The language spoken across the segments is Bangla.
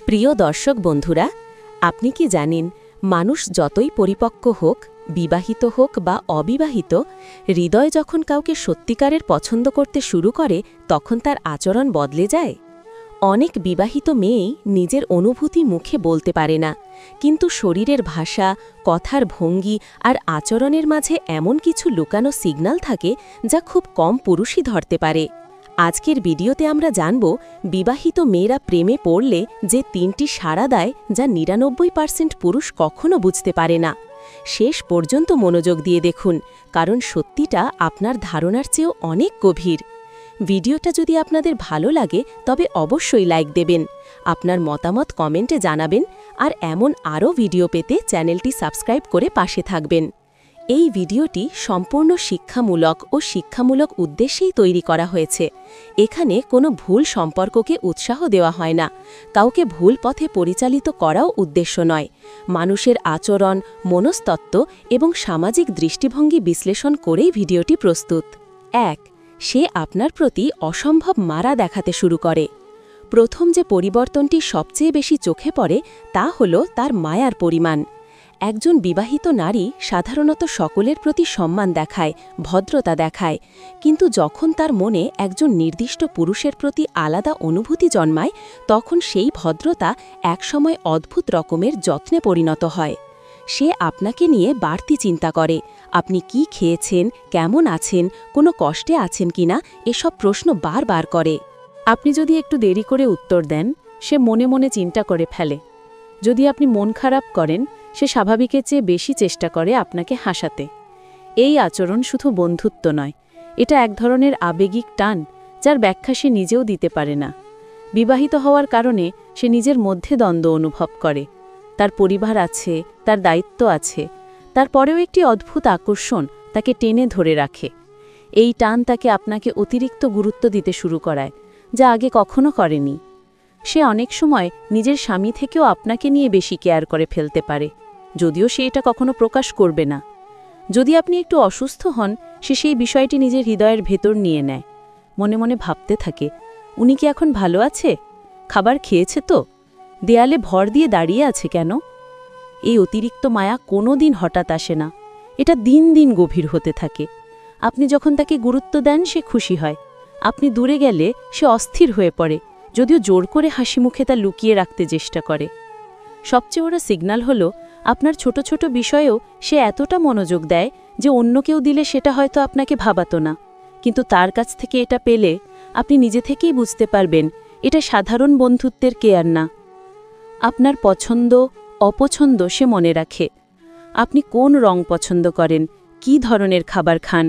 প্রিয় দর্শক বন্ধুরা, আপনি কি জানেন মানুষ যতই পরিপক্ক হোক, বিবাহিত হোক বা অবিবাহিত, হৃদয় যখন কাউকে সত্যিকারের পছন্দ করতে শুরু করে তখন তার আচরণ বদলে যায়। অনেক বিবাহিত মেয়েই নিজের অনুভূতি মুখে বলতে পারে না, কিন্তু শরীরের ভাষা, কথার ভঙ্গি আর আচরণের মাঝে এমন কিছু লুকানো সিগন্যাল থাকে যা খুব কম পুরুষই ধরতে পারে। আজকের ভিডিওতে আমরা জানব বিবাহিত মেয়েরা প্রেমে পড়লে যে ৩টি সাড়া দেয় যা ৯৯% পুরুষ কখনো বুঝতে পারে না। শেষ পর্যন্ত মনোযোগ দিয়ে দেখুন, কারণ সত্যিটা আপনার ধারণার চেয়েও অনেক গভীর। ভিডিওটা যদি আপনাদের ভালো লাগে তবে অবশ্যই লাইক দেবেন, আপনার মতামত কমেন্টে জানাবেন আর এমন আরও ভিডিও পেতে চ্যানেলটি সাবস্ক্রাইব করে পাশে থাকবেন। এই ভিডিওটি সম্পূর্ণ শিক্ষামূলক উদ্দেশ্যেই তৈরি করা হয়েছে। এখানে কোনো ভুল সম্পর্ককে উৎসাহ দেওয়া হয় না, কাউকে ভুল পথে পরিচালিত করাও উদ্দেশ্য নয়। মানুষের আচরণ, মনস্তত্ত্ব এবং সামাজিক দৃষ্টিভঙ্গি বিশ্লেষণ করেই ভিডিওটি প্রস্তুত। ১. সে আপনার প্রতি অসম্ভব মায়া দেখাতে শুরু করে। প্রথম যে পরিবর্তনটি সবচেয়ে বেশি চোখে পড়ে তা হল তার মায়ার পরিমাণ। একজন বিবাহিত নারী সাধারণত সকলের প্রতি সম্মান দেখায়, ভদ্রতা দেখায়, কিন্তু যখন তার মনে একজন নির্দিষ্ট পুরুষের প্রতি আলাদা অনুভূতি জন্মায় তখন সেই ভদ্রতা একসময় অদ্ভুত রকমের যত্নে পরিণত হয়। সে আপনাকে নিয়ে বাড়তি চিন্তা করে, আপনি কি খেয়েছেন, কেমন আছেন, কোনো কষ্টে আছেন কিনা, এসব প্রশ্ন বারবার করে। আপনি যদি একটু দেরি করে উত্তর দেন, সে মনে মনে চিন্তা করে ফেলে। যদি আপনি মন খারাপ করেন, সে স্বাভাবিকের চেয়ে বেশি চেষ্টা করে আপনাকে হাসাতে। এই আচরণ শুধু বন্ধুত্ব নয়, এটা এক ধরনের আবেগিক টান যার ব্যাখ্যা সে নিজেও দিতে পারে না। বিবাহিত হওয়ার কারণে সে নিজের মধ্যে দ্বন্দ্ব অনুভব করে। তার পরিবার আছে, তার দায়িত্ব আছে, তারপরেও একটি অদ্ভুত আকর্ষণ তাকে টেনে ধরে রাখে। এই টান তাকে আপনাকে অতিরিক্ত গুরুত্ব দিতে শুরু করায়, যা আগে কখনো করেনি। সে অনেক সময় নিজের স্বামী থেকেও আপনাকে নিয়ে বেশি কেয়ার করে ফেলতে পারে, যদিও সে এটা কখনো প্রকাশ করবে না। যদি আপনি একটু অসুস্থ হন, সে সেই বিষয়টি নিজের হৃদয়ের ভেতর নিয়ে নেয়। মনে মনে ভাবতে থাকে, উনি কি এখন ভালো আছে, খাবার খেয়েছে তো, দেয়ালে ভর দিয়ে দাঁড়িয়ে আছে কেন। এই অতিরিক্ত মায়া কোনো দিন হঠাৎ আসে না, এটা দিন দিন গভীর হতে থাকে। আপনি যখন তাকে গুরুত্ব দেন সে খুশি হয়, আপনি দূরে গেলে সে অস্থির হয়ে পড়ে, যদিও জোর করে হাসি মুখে তা লুকিয়ে রাখতে চেষ্টা করে। সবচেয়ে বড় সিগন্যাল হল আপনার ছোট ছোট বিষয়েও সে এতটা মনোযোগ দেয় যে অন্য কেউ দিলে সেটা হয়তো আপনাকে ভাবাতো না, কিন্তু তার কাছ থেকে এটা পেলে আপনি নিজে থেকেই বুঝতে পারবেন এটা সাধারণ বন্ধুত্বের কেয়ার না। আপনার পছন্দ অপছন্দ সে মনে রাখে। আপনি কোন রং পছন্দ করেন, কী ধরনের খাবার খান,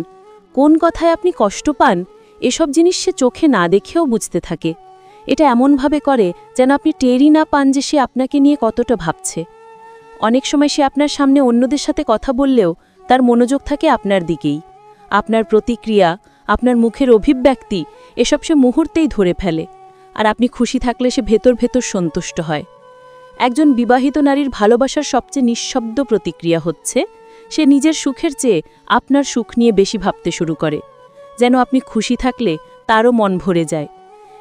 কোন কথায় আপনি কষ্ট পান, এসব জিনিস সে চোখে না দেখেও বুঝতে থাকে। এটা এমনভাবে করে যেন আপনি টেরই না পান যে সে আপনাকে নিয়ে কতটা ভাবছে। অনেক সময় সে আপনার সামনে অন্যদের সাথে কথা বললেও তার মনোযোগ থাকে আপনার দিকেই। আপনার প্রতিক্রিয়া, আপনার মুখের অভিব্যক্তি, এসব সে মুহূর্তেই ধরে ফেলে, আর আপনি খুশি থাকলে সে ভেতর ভেতর সন্তুষ্ট হয়। একজন বিবাহিত নারীর ভালোবাসার সবচেয়ে নিঃশব্দ প্রতিক্রিয়া হচ্ছে সে নিজের সুখের চেয়ে আপনার সুখ নিয়ে বেশি ভাবতে শুরু করে, যেন আপনি খুশি থাকলে তারও মন ভরে যায়।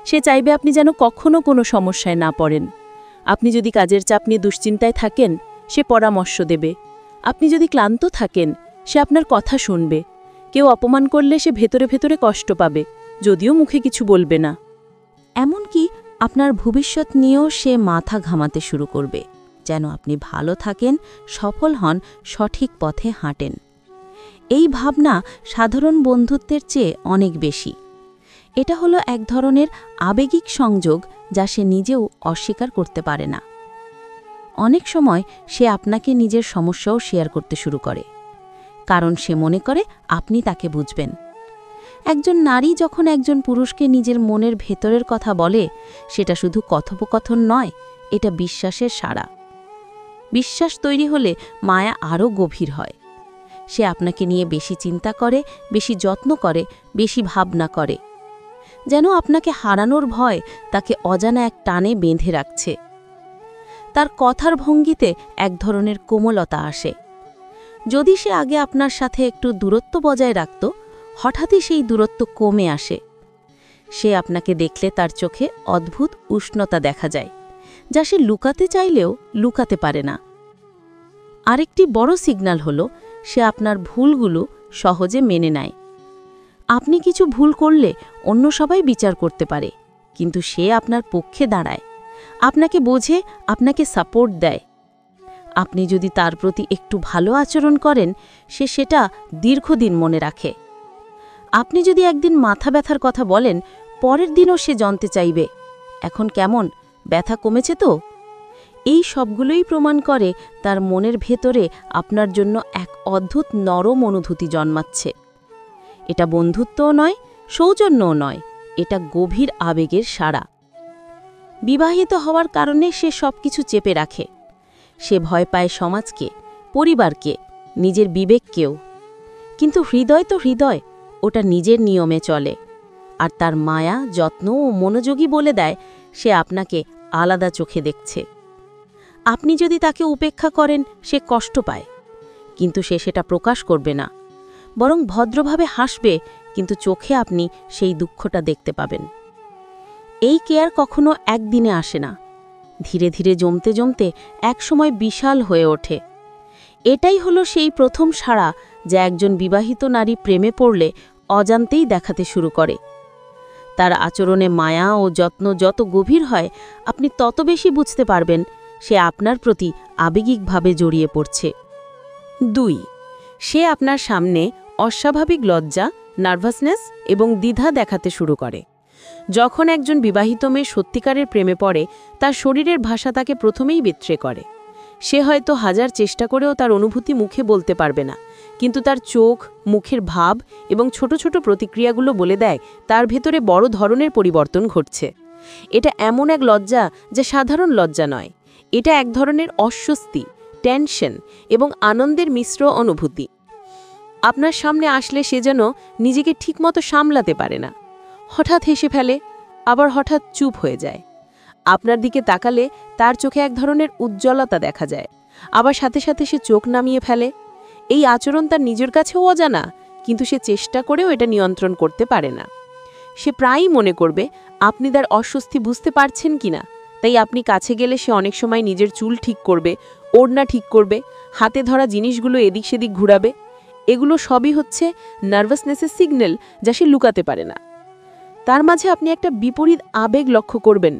সে চাইবে আপনি যেন কখনো কোনো সমস্যায় না পড়েন। আপনি যদি কাজের চাপ নিয়ে দুশ্চিন্তায় থাকেন, সে পরামর্শ দেবে। আপনি যদি ক্লান্ত থাকেন, সে আপনার কথা শুনবে। কেউ অপমান করলে সে ভেতরে ভেতরে কষ্ট পাবে, যদিও মুখে কিছু বলবে না। এমনকি আপনার ভবিষ্যৎ নিয়েও সে মাথা ঘামাতে শুরু করবে, যেন আপনি ভালো থাকেন, সফল হন, সঠিক পথে হাঁটেন। এই ভাবনা সাধারণ বন্ধুত্বের চেয়ে অনেক বেশি। এটা হলো এক ধরনের আবেগিক সংযোগ যা সে নিজেও অস্বীকার করতে পারে না। অনেক সময় সে আপনাকে নিজের সমস্যাও শেয়ার করতে শুরু করে, কারণ সে মনে করে আপনি তাকে বুঝবেন। একজন নারী যখন একজন পুরুষকে নিজের মনের ভেতরের কথা বলে, সেটা শুধু কথোপকথন নয়, এটা বিশ্বাসের সাড়া। বিশ্বাস তৈরি হলে মায়া আরও গভীর হয়। সে আপনাকে নিয়ে বেশি চিন্তা করে, বেশি যত্ন করে, বেশি ভাবনা করে, যেন আপনাকে হারানোর ভয় তাকে অজানা এক টানে বেঁধে রাখছে। তার কথার ভঙ্গিতে এক ধরনের কোমলতা আসে। যদি সে আগে আপনার সাথে একটু দূরত্ব বজায় রাখত, হঠাৎই সেই দূরত্ব কমে আসে। সে আপনাকে দেখলে তার চোখে অদ্ভুত উষ্ণতা দেখা যায়, যা সে লুকাতে চাইলেও লুকাতে পারে না। আরেকটি বড় সিগন্যাল হল সে আপনার ভুলগুলো সহজে মেনে নেয়। আপনি কিছু ভুল করলে অন্য সবাই বিচার করতে পারে, কিন্তু সে আপনার পক্ষে দাঁড়ায়, আপনাকে বোঝে, আপনাকে সাপোর্ট দেয়। আপনি যদি তার প্রতি একটু ভালো আচরণ করেন, সে সেটা দীর্ঘদিন মনে রাখে। আপনি যদি একদিন মাথা ব্যথার কথা বলেন, পরের দিনও সে জানতে চাইবে, এখন কেমন, ব্যথা কমেছে তো? এই সবগুলোই প্রমাণ করে তার মনের ভেতরে আপনার জন্য এক অদ্ভুত নরম অনুভূতি জন্মাচ্ছে। এটা বন্ধুত্বও নয়, সৌজন্যও নয়, এটা গভীর আবেগের সাড়া। বিবাহিত হওয়ার কারণে সে সবকিছু চেপে রাখে। সে ভয় পায় সমাজকে, পরিবারকে, নিজের বিবেককেও। কিন্তু হৃদয় তো হৃদয়, ওটা নিজের নিয়মে চলে। আর তার মায়া, যত্ন ও মনোযোগী বলে দেয় সে আপনাকে আলাদা চোখে দেখছে। আপনি যদি তাকে উপেক্ষা করেন, সে কষ্ট পায়, কিন্তু সে সেটা প্রকাশ করবে না, বরং ভদ্রভাবে হাসবে, কিন্তু চোখে আপনি সেই দুঃখটা দেখতে পাবেন। এই কেয়ার কখনো একদিনে আসে না, ধীরে ধীরে জমতে জমতে একসময় বিশাল হয়ে ওঠে। এটাই হলো সেই প্রথম সাড়া যা একজন বিবাহিত নারী প্রেমে পড়লে অজান্তেই দেখাতে শুরু করে। তার আচরণে মায়া ও যত্ন যত গভীর হয়, আপনি তত বেশি বুঝতে পারবেন সে আপনার প্রতি আবেগিকভাবে জড়িয়ে পড়ছে। 2. সে আপনার সামনে অস্বাভাবিক লজ্জা, নার্ভাসনেস এবং দ্বিধা দেখাতে শুরু করে। যখন একজন বিবাহিত মেয়ে সত্যিকারের প্রেমে পড়ে, তার শরীরের ভাষা তাকে প্রথমেই বিত্রে করে। সে হয়তো হাজার চেষ্টা করেও তার অনুভূতি মুখে বলতে পারবে না, কিন্তু তার চোখ, মুখের ভাব এবং ছোট ছোট প্রতিক্রিয়াগুলো বলে দেয় তার ভেতরে বড় ধরনের পরিবর্তন ঘটছে। এটা এমন এক লজ্জা যা সাধারণ লজ্জা নয়, এটা এক ধরনের অস্বস্তি, টেনশন এবং আনন্দের মিশ্র অনুভূতি। আপনার সামনে আসলে সে যেন নিজেকে ঠিকমতো সামলাতে পারে না। হঠাৎ হেসে ফেলে, আবার হঠাৎ চুপ হয়ে যায়। আপনার দিকে তাকালে তার চোখে এক ধরনের উজ্জ্বলতা দেখা যায়, আবার সাথে সাথে সে চোখ নামিয়ে ফেলে। এই আচরণ তার নিজের কাছেও অজানা, কিন্তু সে চেষ্টা করেও এটা নিয়ন্ত্রণ করতে পারে না। সে প্রায়ই মনে করবে আপনি তার অস্বস্তি বুঝতে পারছেন কিনা, তাই আপনি কাছে গেলে সে অনেক সময় নিজের চুল ঠিক করবে, ওড়না ঠিক করবে, হাতে ধরা জিনিসগুলো এদিক সেদিক ঘুরাবে। এগুলো সবই হচ্ছে নার্ভাসনেসের সিগন্যাল যা সে লুকাতে পারে না। তার মাঝে আপনি একটা বিপরীত আবেগ লক্ষ্য করবেন।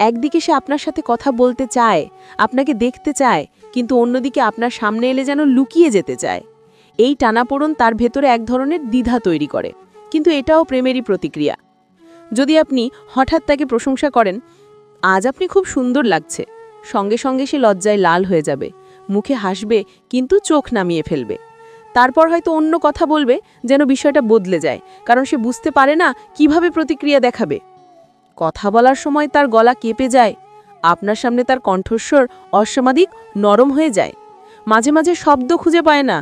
একদিকে সে আপনার সাথে কথা বলতে চায়, আপনাকে দেখতে চায়, কিন্তু অন্যদিকে আপনার সামনে এলে যেন লুকিয়ে যেতে চায়। এই টানাপোড়ন তার ভেতরে এক ধরনের দ্বিধা তৈরি করে, কিন্তু এটাও প্রেমেরই প্রতিক্রিয়া। যদি আপনি হঠাৎ তাকে প্রশংসা করেন, আজ আপনি খুব সুন্দর লাগছে, সঙ্গে সঙ্গে সে লজ্জায় লাল হয়ে যাবে, মুখে হাসবে, কিন্তু চোখ নামিয়ে ফেলবে। তারপর হয়তো অন্য কথা বলবে, যেন বিষয়টা বদলে যায়, কারণ সে বুঝতে পারে না কিভাবে প্রতিক্রিয়া দেখাবে। কথা বলার সময় তার গলা কেঁপে যায়, আপনার সামনে তার কণ্ঠস্বর অস্বাভাবিক নরম হয়ে যায়, মাঝে মাঝে শব্দ খুঁজে পায় না।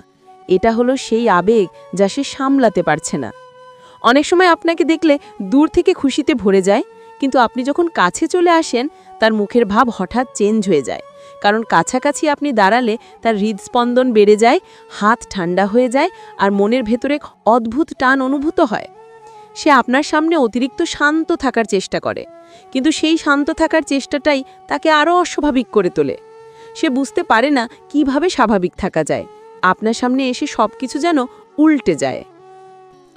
এটা হলো সেই আবেগ যা সে সামলাতে পারছে না। অনেক সময় আপনাকে দেখলে দূর থেকে খুশিতে ভরে যায়, কিন্তু আপনি যখন কাছে চলে আসেন তার মুখের ভাব হঠাৎ চেঞ্জ হয়ে যায়, কারণ কাছাকাছি আপনি দাঁড়ালে তার হৃদস্পন্দন বেড়ে যায়, হাত ঠান্ডা হয়ে যায়, আর মনের ভেতরে অদ্ভুত টান অনুভূত হয়। সে আপনার সামনে অতিরিক্ত শান্ত থাকার চেষ্টা করে, কিন্তু সেই শান্ত থাকার চেষ্টাটাই তাকে আরও অস্বাভাবিক করে তোলে। সে বুঝতে পারে না কিভাবে স্বাভাবিক থাকা যায়, আপনার সামনে এসে সবকিছু যেন উল্টে যায়।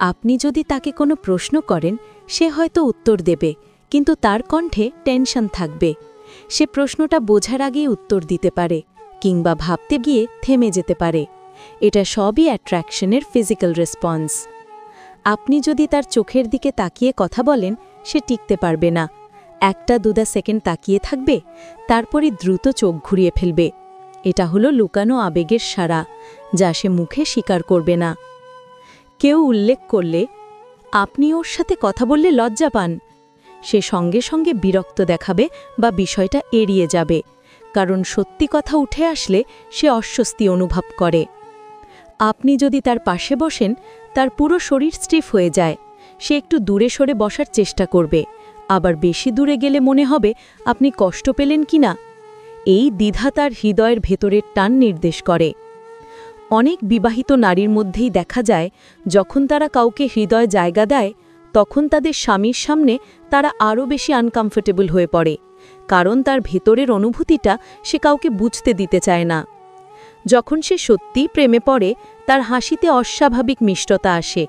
আপনি যদি তাকে কোনো প্রশ্ন করেন, সে হয়তো উত্তর দেবে, কিন্তু তার কণ্ঠে টেনশন থাকবে। সে প্রশ্নটা বোঝার আগেই উত্তর দিতে পারে, কিংবা ভাবতে গিয়ে থেমে যেতে পারে। এটা সবই অ্যাট্রাকশনের ফিজিক্যাল রেসপন্স। আপনি যদি তার চোখের দিকে তাকিয়ে কথা বলেন, সে টিকতে পারবে না। 1-2 সেকেন্ড তাকিয়ে থাকবে, তারপরই দ্রুত চোখ ঘুরিয়ে ফেলবে। এটা হলো লুকানো আবেগের সাড়া, যা সে মুখে স্বীকার করবে না। কেউ উল্লেখ করলে আপনি ওর সাথে কথা বললে লজ্জা পান, সে সঙ্গে সঙ্গে বিরক্ত দেখাবে বা বিষয়টা এড়িয়ে যাবে, কারণ সত্যি কথা উঠে আসলে সে অস্বস্তি অনুভব করে। আপনি যদি তার পাশে বসেন, তার পুরো শরীর স্টিফ হয়ে যায়, সে একটু দূরে সরে বসার চেষ্টা করবে, আবার বেশি দূরে গেলে মনে হবে আপনি কষ্ট পেলেন কিনা। এই দ্বিধা তার হৃদয়ের ভেতরের টান নির্দেশ করে। অনেক বিবাহিত নারীর মধ্যেই দেখা যায়, যখন তারা কাউকে হৃদয় জায়গা দেয়, তখন তাদের স্বামীর সামনে তারা আরও বেশি আনকমফোর্টেবল হয়ে পড়ে। কারণ তার ভেতরের অনুভূতিটা সে কাউকে বুঝতে দিতে চায় না। যখন সে সত্যিই প্রেমে পড়ে, তার হাসিতে অস্বাভাবিক মিষ্টতা আসে।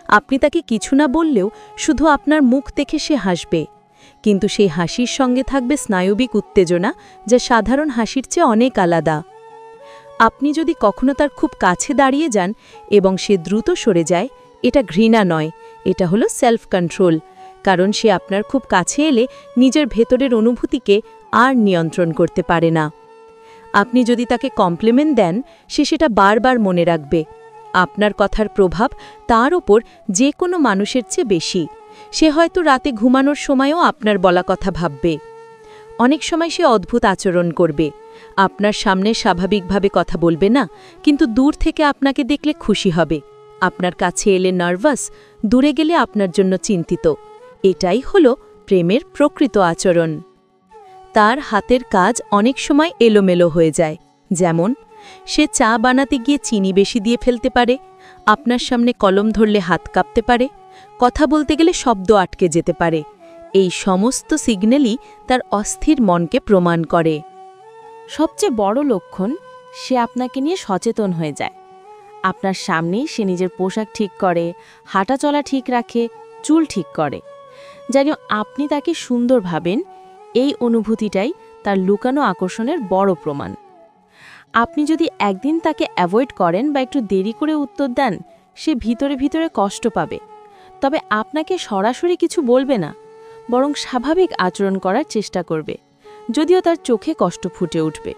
আপনি তাকে কিছু না বললেও শুধু আপনার মুখ দেখে সে হাসবে, কিন্তু সেই হাসির সঙ্গে থাকবে স্নায়বিক উত্তেজনা, যা সাধারণ হাসির চেয়ে অনেক আলাদা। আপনি যদি কখনো তার খুব কাছে দাঁড়িয়ে যান এবং সে দ্রুত সরে যায়, এটা ঘৃণা নয়, এটা হলো সেলফ কন্ট্রোল, কারণ সে আপনার খুব কাছে এলে নিজের ভেতরের অনুভূতিকে আর নিয়ন্ত্রণ করতে পারে না। আপনি যদি তাকে কমপ্লিমেন্ট দেন, সে সেটা বারবার মনে রাখবে। আপনার কথার প্রভাব তার ওপর যে কোনো মানুষের চেয়ে বেশি। সে হয়তো রাতে ঘুমানোর সময়ও আপনার বলা কথা ভাববে। অনেক সময় সে অদ্ভুত আচরণ করবে। আপনার সামনে স্বাভাবিকভাবে কথা বলবে না, কিন্তু দূর থেকে আপনাকে দেখলে খুশি হবে। আপনার কাছে এলে নার্ভাস, দূরে গেলে আপনার জন্য চিন্তিত। এটাই হলো প্রেমের প্রকৃত আচরণ। তার হাতের কাজ অনেক সময় এলোমেলো হয়ে যায়, যেমন সে চা বানাতে গিয়ে চিনি বেশি দিয়ে ফেলতে পারে, আপনার সামনে কলম ধরলে হাত কাঁপতে পারে, কথা বলতে গেলে শব্দ আটকে যেতে পারে। এই সমস্ত সিগন্যালই তার অস্থির মনকে প্রমাণ করে। সবচেয়ে বড় লক্ষণ, সে আপনাকে নিয়ে সচেতন হয়ে যায়। আপনার সামনেই সে নিজের পোশাক ঠিক করে, হাঁটা চলা ঠিক রাখে, চুল ঠিক করে। যেন আপনি তাকে সুন্দর ভাবেন, এই অনুভূতিটাই তার লুকানো আকর্ষণের বড় প্রমাণ। আপনি যদি একদিন তাকে অ্যাভয়েড করেন বা একটু দেরি করে উত্তর দেন, সে ভিতরে ভিতরে কষ্ট পাবে, তবে আপনাকে সরাসরি কিছু বলবে না, বরং স্বাভাবিক আচরণ করার চেষ্টা করবে, যদিও তার চোখে কষ্ট ফুটে উঠবে।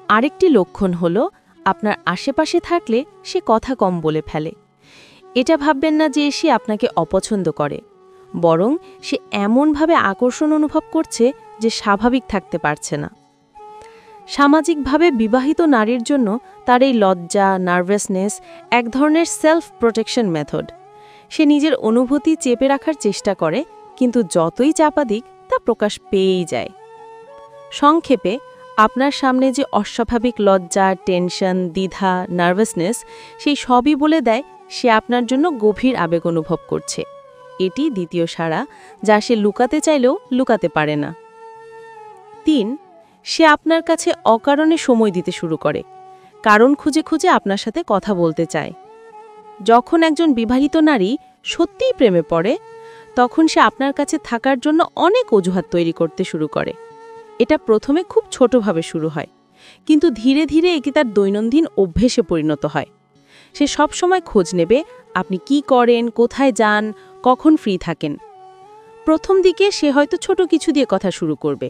আরেকটি লক্ষণ হল, আপনার আশেপাশে থাকলে সে কথা কম বলে ফেলে। এটা ভাববেন না যে সে আপনাকে অপছন্দ করে, বরং সে এমনভাবে আকর্ষণ অনুভব করছে যে স্বাভাবিক থাকতে পারছে না। সামাজিকভাবে বিবাহিত নারীর জন্য তার এই লজ্জা, নার্ভাসনেস এক ধরনের সেলফ প্রোটেকশন মেথড। সে নিজের অনুভূতি চেপে রাখার চেষ্টা করে, কিন্তু যতই চাপা দিক তা প্রকাশ পেয়েই যায়। সংক্ষেপে, আপনার সামনে যে অস্বাভাবিক লজ্জা, টেনশন, দ্বিধা, নার্ভাসনেস, সেই সবই বলে দেয় সে আপনার জন্য গভীর আবেগ অনুভব করছে। এটি দ্বিতীয় সাড়া, যা সে লুকাতে চাইলেও লুকাতে পারে না। ৩. সে আপনার কাছে অকারণে সময় দিতে শুরু করে, কারণ খুঁজে খুঁজে আপনার সাথে কথা বলতে চায়। যখন একজন বিবাহিত নারী সত্যিই প্রেমে পড়ে, তখন সে আপনার কাছে থাকার জন্য অনেক অজুহাত তৈরি করতে শুরু করে। এটা প্রথমে খুব ছোটভাবে শুরু হয়, কিন্তু ধীরে ধীরে এটি তার দৈনন্দিন অভ্যেসে পরিণত হয়। সে সব সময় খোঁজ নেবে আপনি কি করেন, কোথায় যান, কখন ফ্রি থাকেন। প্রথম দিকে সে হয়তো ছোট কিছু দিয়ে কথা শুরু করবে।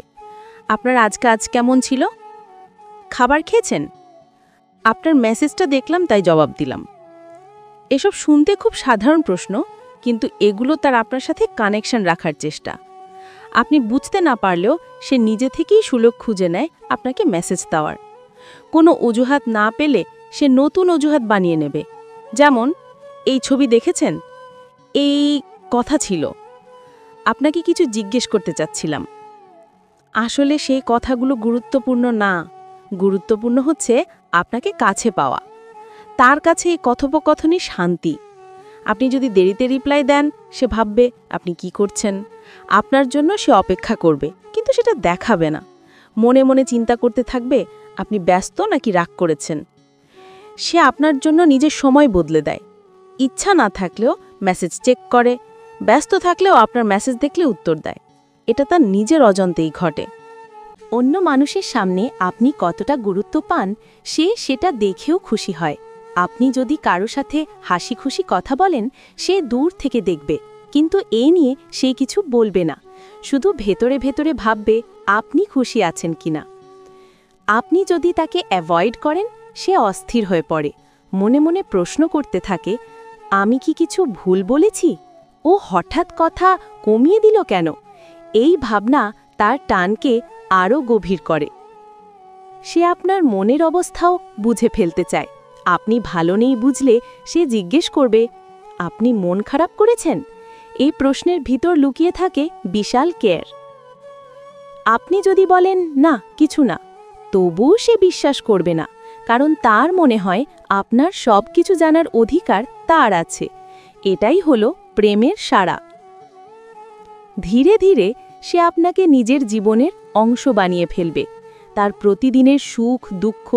আপনার আজ কেমন ছিল? খাবার খেয়েছেন? আপনার মেসেজটা দেখলাম তাই জবাব দিলাম। এসব শুনতে খুব সাধারণ প্রশ্ন, কিন্তু এগুলো তার আপনার সাথে কানেকশন রাখার চেষ্টা। আপনি বুঝতে না পারলেও সে নিজে থেকেই সুযোগ খুঁজে নেয় আপনাকে মেসেজ দেওয়ার। কোনো অজুহাত না পেলে সে নতুন অজুহাত বানিয়ে নেবে, যেমন এই ছবি দেখেছেন, এই কথা ছিল, আপনাকে কিছু জিজ্ঞেস করতে চাচ্ছিলাম। আসলে সেই কথাগুলো গুরুত্বপূর্ণ না, গুরুত্বপূর্ণ হচ্ছে আপনাকে কাছে পাওয়া। তার কাছে এই কথোপকথনই শান্তি। আপনি যদি দেরিতে রিপ্লাই দেন, সে ভাববে আপনি কি করছেন। আপনার জন্য সে অপেক্ষা করবে, কিন্তু সেটা দেখাবে না। মনে মনে চিন্তা করতে থাকবে আপনি ব্যস্ত নাকি রাগ করেছেন। সে আপনার জন্য নিজের সময় বদলে দেয়। ইচ্ছা না থাকলেও মেসেজ চেক করে, ব্যস্ত থাকলেও আপনার মেসেজ দেখলে উত্তর দেয়। এটা তার নিজের অজান্তেই ঘটে। অন্য মানুষের সামনে আপনি কতটা গুরুত্ব পান, সে সেটা দেখেও খুশি হয়। আপনি যদি কারো সাথে হাসি খুশি কথা বলেন, সে দূর থেকে দেখবে, কিন্তু এ নিয়ে সে কিছু বলবে না, শুধু ভেতরে ভেতরে ভাববে আপনি খুশি আছেন কিনা। আপনি যদি তাকে অ্যাভয়েড করেন, সে অস্থির হয়ে পড়ে, মনে মনে প্রশ্ন করতে থাকে, আমি কি কিছু ভুল বলেছি? ও হঠাৎ কথা কমিয়ে দিল কেন? এই ভাবনা তার টানকে আরও গভীর করে। সে আপনার মনের অবস্থাও বুঝে ফেলতে চায়। আপনি ভালো নেই বুঝলে সে জিজ্ঞেস করবে, আপনি মন খারাপ করেছেন? এই প্রশ্নের ভিতর লুকিয়ে থাকে বিশাল কেয়ার। আপনি যদি বলেন না, কিছু না, তবুও সে বিশ্বাস করবে না, কারণ তার মনে হয় আপনার সব কিছু জানার অধিকার তার আছে। এটাই হলো প্রেমের সাড়া। ধীরে ধীরে সে আপনাকে নিজের জীবনের অংশ বানিয়ে ফেলবে। তার প্রতিদিনের সুখ দুঃখ,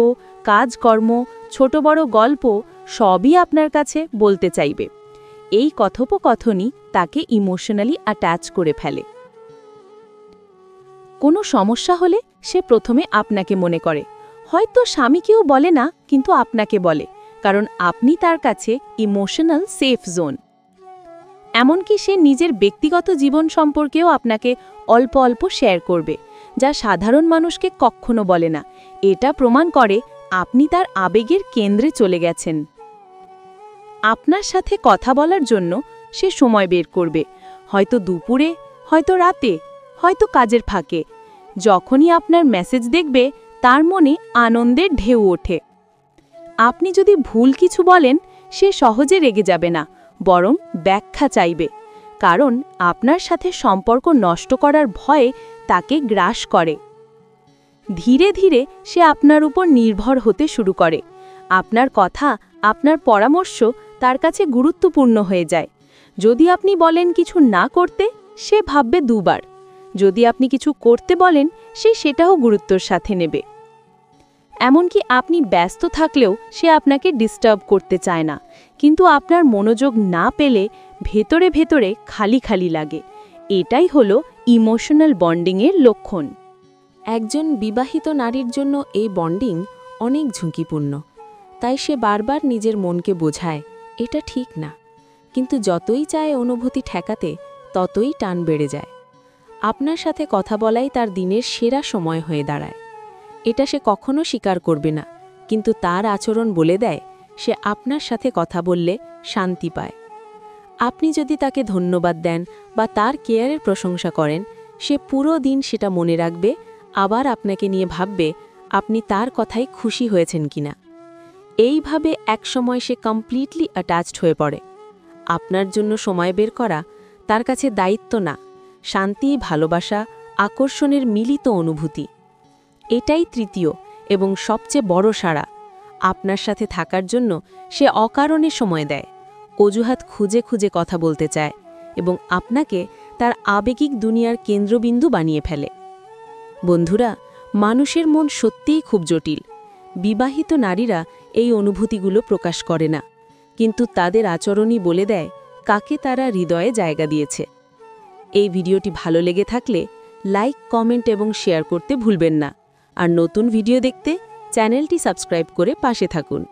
কাজকর্ম, ছোট বড় গল্প সবই আপনার কাছে বলতে চাইবে। এই কথোপকথনই তাকে ইমোশনালি অ্যাটাচ করে ফেলে। কোনো সমস্যা হলে সে প্রথমে আপনাকে মনে করে। হয়তো স্বামীকেও বলে না, কিন্তু আপনাকে বলে, কারণ আপনি তার কাছে ইমোশনাল সেফ জোন। এমনকি সে নিজের ব্যক্তিগত জীবন সম্পর্কেও আপনাকে অল্প অল্প শেয়ার করবে, যা সাধারণ মানুষকে কখনো বলে না। এটা প্রমাণ করে আপনি তার আবেগের কেন্দ্রে চলে গেছেন। আপনার সাথে কথা বলার জন্য সে সময় বের করবে, হয়তো দুপুরে, হয়তো রাতে, হয়তো কাজের ফাঁকে। যখনই আপনার মেসেজ দেখবে, তার মনে আনন্দের ঢেউ ওঠে। আপনি যদি ভুল কিছু বলেন, সে সহজে রেগে যাবে না, বরং ব্যাখ্যা চাইবে, কারণ আপনার সাথে সম্পর্ক নষ্ট করার ভয়ে তাকে গ্রাস করে। ধীরে ধীরে সে আপনার উপর নির্ভর হতে শুরু করে। আপনার কথা, আপনার পরামর্শ তার কাছে গুরুত্বপূর্ণ হয়ে যায়। যদি আপনি বলেন কিছু না করতে, সে ভাববে দুবার। যদি আপনি কিছু করতে বলেন, সে সেটাও গুরুত্বর সাথে নেবে। এমনকি আপনি ব্যস্ত থাকলেও সে আপনাকে ডিস্টার্ব করতে চায় না, কিন্তু আপনার মনোযোগ না পেলে ভেতরে ভেতরে খালি খালি লাগে। এটাই হলো ইমোশনাল বন্ডিংয়ের লক্ষণ। একজন বিবাহিত নারীর জন্য এই বন্ডিং অনেক ঝুঁকিপূর্ণ। তাই সে বারবার নিজের মনকে বোঝায়, এটা ঠিক না, কিন্তু যতই চায় অনুভূতি ঠেকাতে, ততই টান বেড়ে যায়। আপনার সাথে কথা বলাই তার দিনের সেরা সময় হয়ে দাঁড়ায়। এটা সে কখনো স্বীকার করবে না, কিন্তু তার আচরণ বলে দেয় সে আপনার সাথে কথা বললে শান্তি পায়। আপনি যদি তাকে ধন্যবাদ দেন বা তার কেয়ারের প্রশংসা করেন, সে পুরো দিন সেটা মনে রাখবে, আবার আপনাকে নিয়ে ভাববে আপনি তার কথায় খুশি হয়েছেন কিনা। এইভাবে একসময় সে কমপ্লিটলি অ্যাটাচড হয়ে পড়ে। আপনার জন্য সময় বের করা তার কাছে দায়িত্ব না, শান্তি, ভালোবাসা, আকর্ষণের মিলিত অনুভূতি। এটাই তৃতীয় এবং সবচেয়ে বড় সাড়া। আপনার সাথে থাকার জন্য সে অকারণে সময় দেয়, অজুহাত খুঁজে খুঁজে কথা বলতে চায় এবং আপনাকে তার আবেগিক দুনিয়ার কেন্দ্রবিন্দু বানিয়ে ফেলে। বন্ধুরা, মানুষের মন সত্যিই খুব জটিল। বিবাহিত নারীরা এই অনুভূতিগুলো প্রকাশ করে না, কিন্তু তাদের আচরণই বলে দেয় কাকে তারা হৃদয়ে জায়গা দিয়েছে। এই ভিডিওটি ভালো লেগে থাকলে লাইক, কমেন্ট এবং শেয়ার করতে ভুলবেন না। আর নতুন ভিডিও দেখতে চ্যানেলটি সাবস্ক্রাইব করে পাশে থাকুন।